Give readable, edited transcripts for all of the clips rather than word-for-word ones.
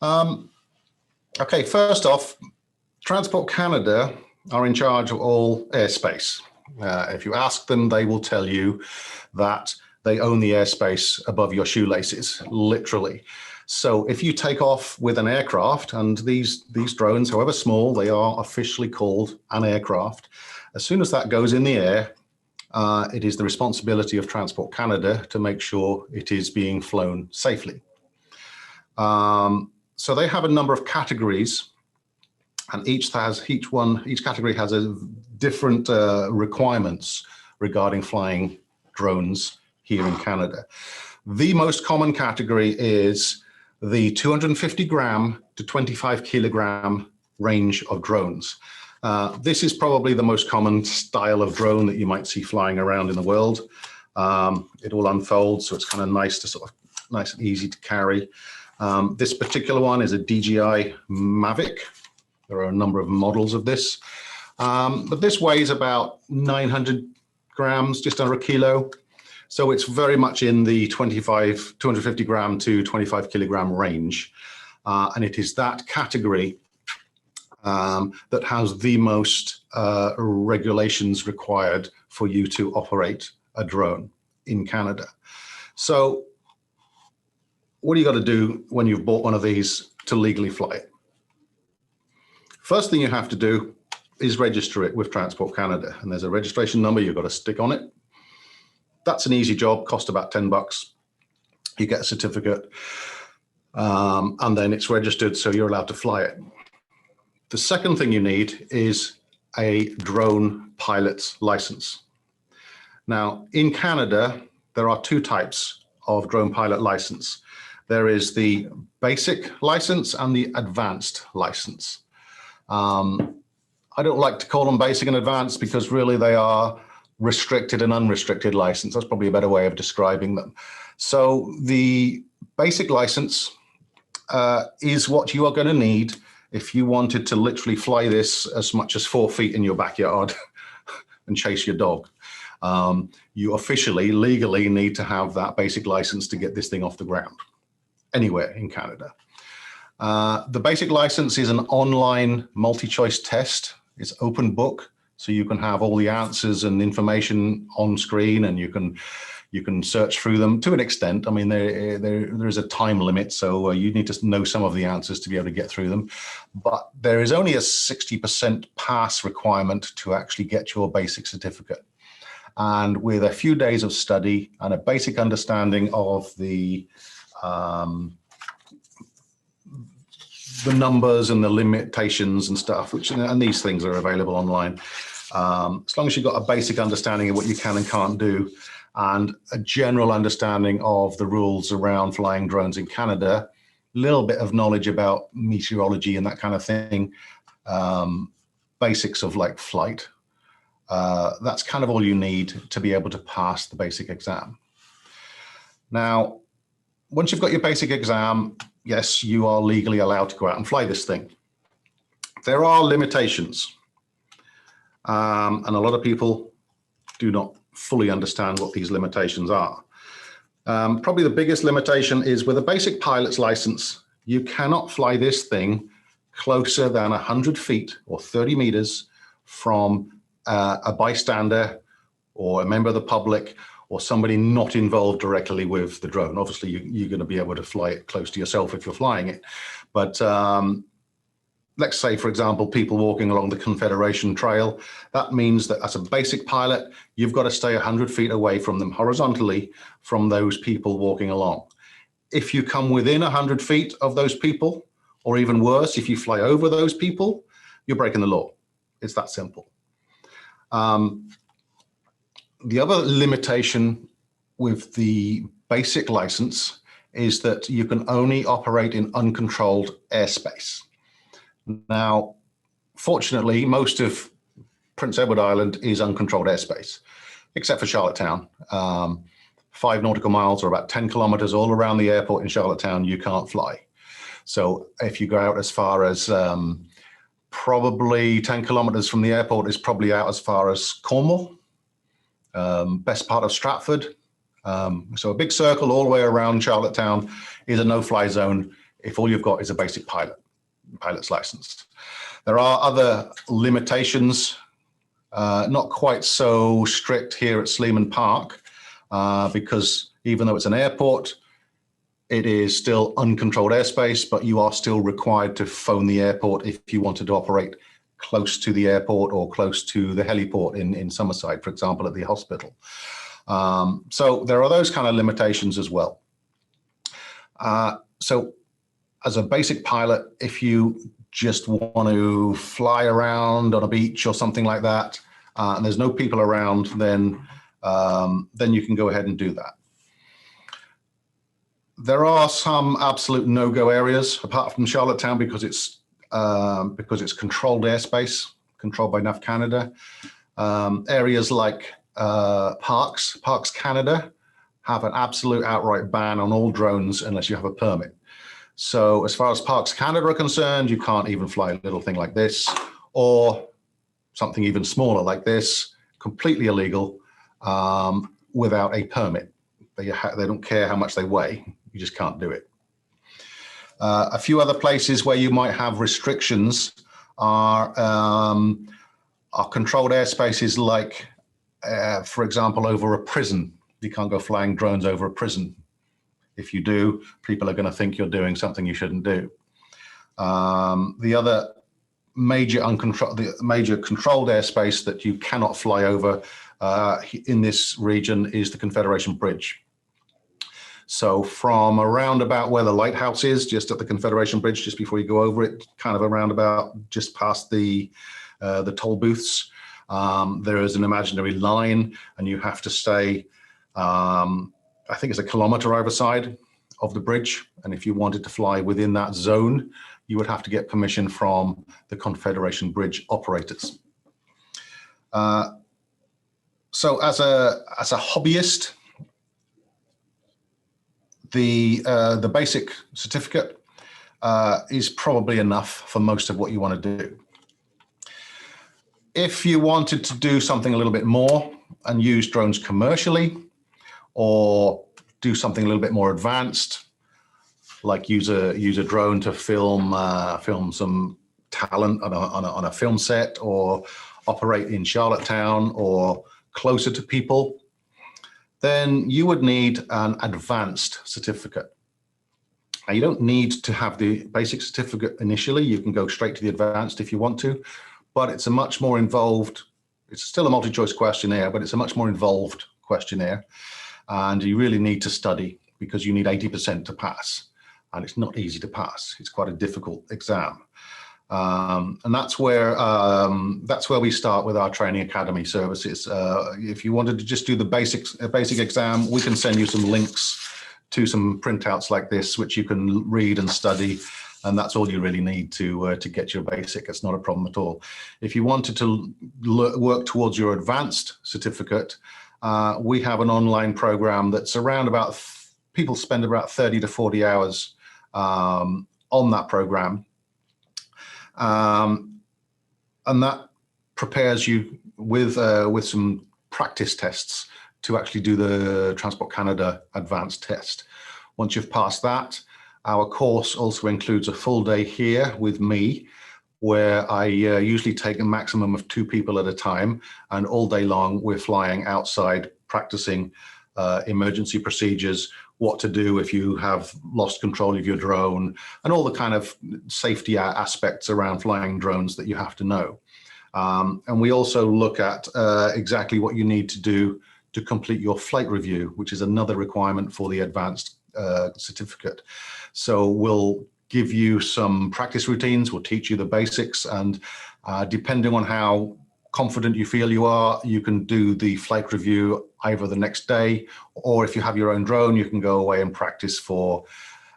Okay, first off, Transport Canada are in charge of all airspace. If you ask them, they will tell you that they own the airspace above your shoelaces, literally. So if you take off with an aircraft, and these drones, however small, they are officially called an aircraft. As soon as that goes in the air, it is the responsibility of Transport Canada to make sure it is being flown safely. So they have a number of categories, and each category has a different requirements regarding flying drones here in Canada. The most common category is the 250 gram to 25 kilogram range of drones. This is probably the most common style of drone that you might see flying around in the world. It all unfolds, so it's kind of nice and easy to carry. This particular one is a Dji Mavic. There are a number of models of this, but this weighs about 900 grams, just under a kilo. So it's very much in the 250 gram to 25 kilogram range. And it is that category that has the most regulations required for you to operate a drone in Canada. So what do you got to do when you've bought one of these to legally fly it? First thing you have to do is register it with Transport Canada. And there's a registration number you've got to stick on it. That's an easy job, cost about $10. You get a certificate, and then it's registered, so you're allowed to fly it. The second thing you need is a drone pilot's license. Now, in Canada, there are two types of drone pilot license. There is the basic license and the advanced license. I don't like to call them basic and advanced because really they are restricted and unrestricted license. That's probably a better way of describing them. So the basic license is what you are going to need if you wanted to literally fly this as much as 4 feet in your backyard and chase your dog. You officially, legally need to have that basic license to get this thing off the ground anywhere in Canada. The basic license is an online multi-choice test. It's open book. So you can have all the answers and information on screen, and you can search through them to an extent. I mean, there is a time limit, so you need to know some of the answers to be able to get through them. But there is only a 60% pass requirement to actually get your basic certificate. And with a few days of study and a basic understanding of the numbers and the limitations and stuff, and these things are available online. As long as you've got a basic understanding of what you can and can't do, and a general understanding of the rules around flying drones in Canada, a little bit of knowledge about meteorology and that kind of thing, basics of like flight, that's kind of all you need to be able to pass the basic exam. Now, once you've got your basic exam, yes, you are legally allowed to go out and fly this thing. There are limitations. And a lot of people do not fully understand what these limitations are. Probably the biggest limitation is with a basic pilot's license, you cannot fly this thing closer than 100 feet or 30 meters from a bystander or a member of the public or somebody not involved directly with the drone. Obviously, you're going to be able to fly it close to yourself if you're flying it. But let's say, for example, people walking along the Confederation Trail. That means that as a basic pilot, you've got to stay 100 feet away from them horizontally from those people walking along. If you come within 100 feet of those people, or even worse, if you fly over those people, you're breaking the law. It's that simple. The other limitation with the basic license is that you can only operate in uncontrolled airspace. Now, fortunately, most of Prince Edward Island is uncontrolled airspace, except for Charlottetown. 5 nautical miles or about 10 kilometers all around the airport in Charlottetown, you can't fly. So if you go out as far as probably 10 kilometers from the airport is probably out as far as Cornwall, best part of Stratford. So a big circle all the way around Charlottetown is a no-fly zone if all you've got is a basic pilot's license. There are other limitations, not quite so strict here at Sleeman Park, because even though it's an airport, it is still uncontrolled airspace, but you are still required to phone the airport if you wanted to operate close to the airport or close to the heliport in Summerside, for example, at the hospital. So there are those kind of limitations as well. So as a basic pilot, if you just want to fly around on a beach or something like that, and there's no people around, then you can go ahead and do that. There are some absolute no-go areas apart from Charlottetown because it's controlled airspace, controlled by NAV Canada. Areas like Parks Canada have an absolute outright ban on all drones unless you have a permit. So as far as Parks Canada are concerned, you can't even fly a little thing like this or something even smaller like this, completely illegal, without a permit. They don't care how much they weigh, you just can't do it. A few other places where you might have restrictions are controlled airspaces like, for example, over a prison. You can't go flying drones over a prison. If you do, people are going to think you're doing something you shouldn't do. The other major controlled airspace that you cannot fly over in this region is the Confederation Bridge. So from around about where the lighthouse is, just at the Confederation Bridge, just before you go over it, kind of around about just past the toll booths, there is an imaginary line, and you have to stay, I think it's 1 kilometer either side of the bridge. And if you wanted to fly within that zone, you would have to get permission from the Confederation Bridge operators. So as a hobbyist, the basic certificate is probably enough for most of what you want to do. If you wanted to do something a little bit more and use drones commercially, or do something a little bit more advanced, like use a drone to film some talent on a film set, or operate in Charlottetown or closer to people, then you would need an advanced certificate. Now, you don't need to have the basic certificate initially. You can go straight to the advanced if you want to, but it's a much more involved, it's still a multi-choice questionnaire, but it's a much more involved questionnaire. And you really need to study because you need 80% to pass. And it's not easy to pass. It's quite a difficult exam. And that's where we start with our training academy services. If you wanted to just do the basic exam, we can send you some links to some printouts like this, which you can read and study. And that's all you really need to get your basic. It's not a problem at all. If you wanted to work towards your advanced certificate, we have an online program that's around about, people spend about 30 to 40 hours on that program. And that prepares you with some practice tests to actually do the Transport Canada advanced test. Once you've passed that, our course also includes a full day here with me, where I usually take a maximum of 2 people at a time, and all day long we're flying outside practicing emergency procedures, what to do if you have lost control of your drone, and all the kind of safety aspects around flying drones that you have to know. And we also look at exactly what you need to do to complete your flight review, which is another requirement for the advanced certificate. So we'll give you some practice routines, we'll teach you the basics, and depending on how confident you feel you are, you can do the flight review either the next day, or if you have your own drone, you can go away and practice for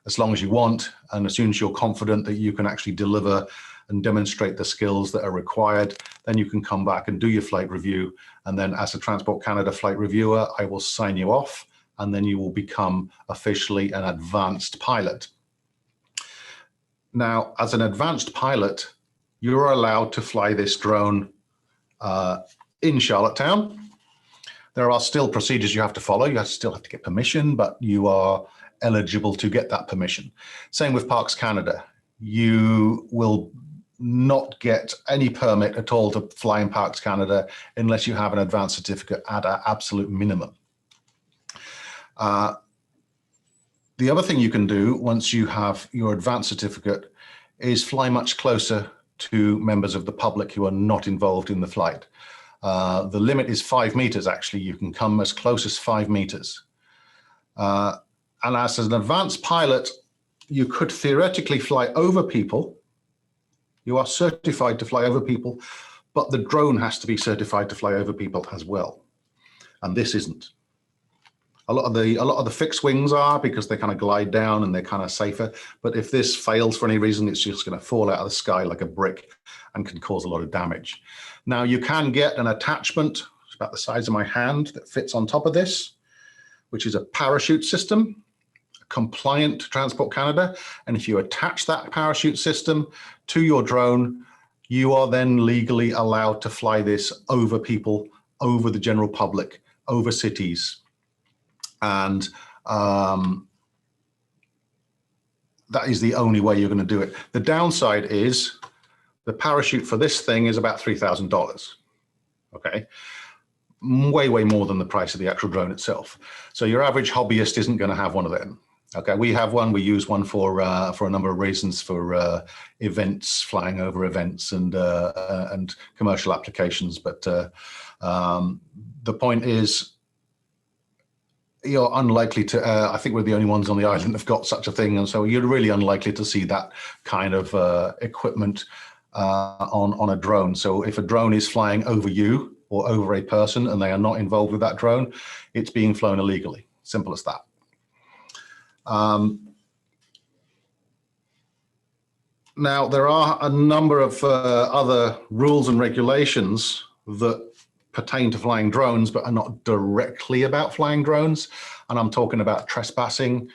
as long as you want. And as soon as you're confident that you can actually deliver and demonstrate the skills that are required, then you can come back and do your flight review. And then as a Transport Canada flight reviewer, I will sign you off, and then you will become officially an advanced pilot. Now, as an advanced pilot, you're allowed to fly this drone in Charlottetown. There are still procedures you have to follow. You still have to get permission, but you are eligible to get that permission. Same with Parks Canada. You will not get any permit at all to fly in Parks Canada unless you have an advanced certificate at an absolute minimum. The other thing you can do once you have your advanced certificate is fly much closer to members of the public who are not involved in the flight. The limit is 5 meters, actually. You can come as close as 5 meters. And as an advanced pilot, you could theoretically fly over people. You are certified to fly over people, but the drone has to be certified to fly over people as well. And this isn't. A lot of the fixed wings are, because they kind of glide down and they're kind of safer. But if this fails for any reason, it's just going to fall out of the sky like a brick and can cause a lot of damage. Now, you can get an attachment, it's about the size of my hand, that fits on top of this, which is a parachute system, compliant to Transport Canada. And if you attach that parachute system to your drone, you are then legally allowed to fly this over people, over the general public, over cities. And that is the only way you're going to do it. The downside is the parachute for this thing is about $3,000. Okay, way more than the price of the actual drone itself. So your average hobbyist isn't going to have one of them. Okay, we have one. We use one for a number of reasons, for events, flying over events, and commercial applications. But the point is, you're unlikely to, I think we're the only ones on the island that have got such a thing. And so you're really unlikely to see that kind of equipment on a drone. So if a drone is flying over you or over a person and they are not involved with that drone, it's being flown illegally. Simple as that. Now, there are a number of other rules and regulations that pertain to flying drones, but are not directly about flying drones. And I'm talking about trespassing,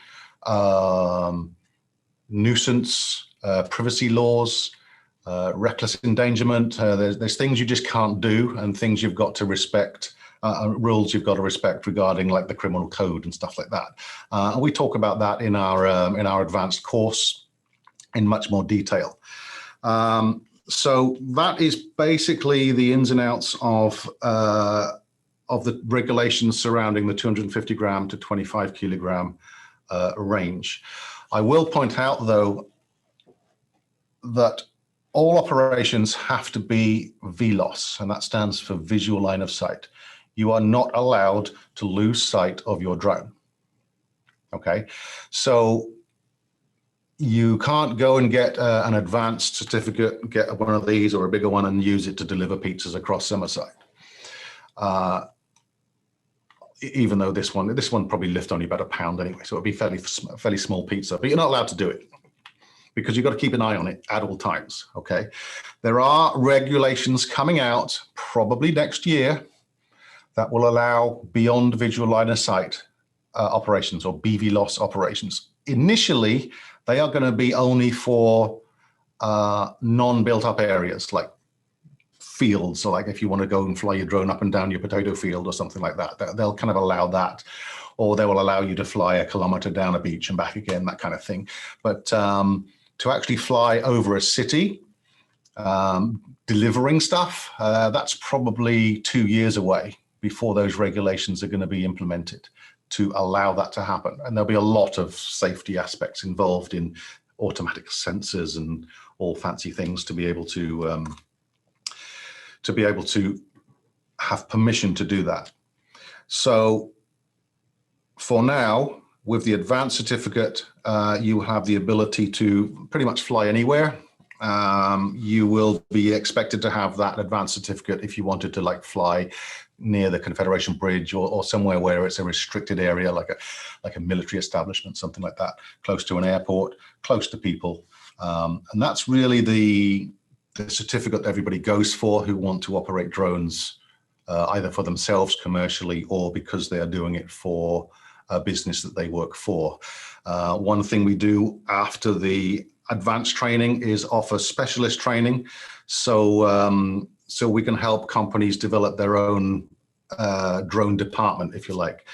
nuisance, privacy laws, reckless endangerment. There's things you just can't do and things you've got to respect, rules you've got to respect regarding like the criminal code and stuff like that. And we talk about that in our advanced course in much more detail. So that is basically the ins and outs of the regulations surrounding the 250 gram to 25 kilogram range. I will point out, though, that all operations have to be VLOS, and that stands for visual line of sight. You are not allowed to lose sight of your drone. Okay, so you can't go and get an advanced certificate, get one of these or a bigger one and use it to deliver pizzas across Summerside. Even though this one probably lift only about £1 anyway, so it'll be fairly small pizza, but you're not allowed to do it because you've got to keep an eye on it at all times, okay? There are regulations coming out probably next year that will allow beyond visual line of sight operations, or BVLOS operations. Initially, they are going to be only for non-built up areas like fields. So like if you want to go and fly your drone up and down your potato field or something like that, they'll kind of allow that. Or they will allow you to fly 1 kilometer down a beach and back again, that kind of thing. But to actually fly over a city, delivering stuff, that's probably 2 years away before those regulations are going to be implemented to allow that to happen. And there'll be a lot of safety aspects involved in automatic sensors and all fancy things to be able to have permission to do that. So for now, with the advanced certificate, you have the ability to pretty much fly anywhere. You will be expected to have that advanced certificate if you wanted to like fly near the Confederation Bridge or somewhere where it's a restricted area, like a military establishment, something like that, close to an airport, close to people. And that's really the certificate that everybody goes for who want to operate drones, either for themselves commercially or because they are doing it for a business that they work for. One thing we do after the advanced training is offer specialist training. So we can help companies develop their own drone department, if you like.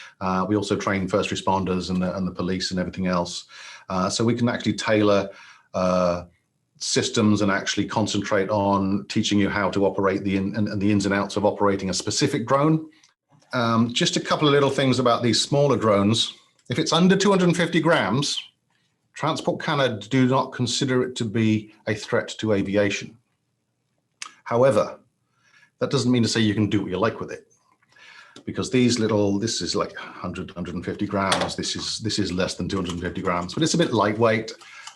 We also train first responders and the police and everything else. So we can actually tailor systems and actually concentrate on teaching you how to operate the ins and outs of operating a specific drone. Just a couple of little things about these smaller drones. If it's under 250 grams, Transport Canada do not consider it to be a threat to aviation. However, that doesn't mean to say you can do what you like with it, because this is like 100, 150 grams. This is less than 250 grams, but it's a bit lightweight.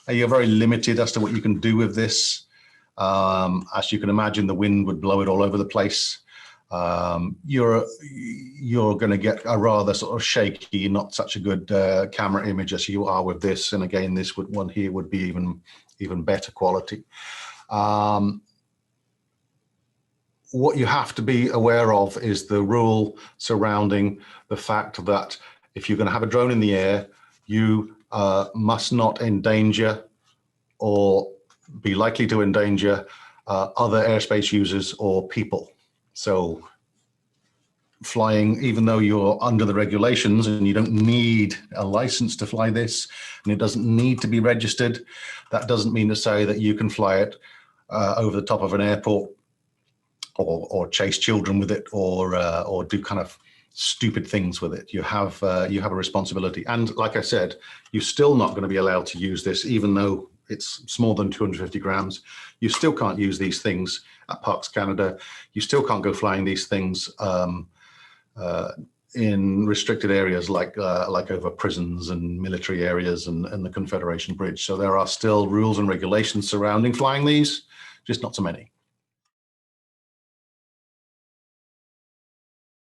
You're very limited as to what you can do with this. As you can imagine, the wind would blow it all over the place. You're going to get a rather sort of shaky, not such a good camera image as you are with this. And again, this one here would be even better quality. What you have to be aware of is the rule surrounding the fact that if you're going to have a drone in the air, you must not endanger or be likely to endanger other airspace users or people. So flying, even though you're under the regulations and you don't need a license to fly this, and it doesn't need to be registered, that doesn't mean to say that you can fly it over the top of an airport or chase children with it or do kind of stupid things with it. You have a responsibility. And like I said, you're still not going to be allowed to use this, even though it's smaller than 250 grams. You still can't use these things at Parks Canada. You still can't go flying these things in restricted areas like over prisons and military areas and the Confederation Bridge. So there are still rules and regulations surrounding flying these, just not so many.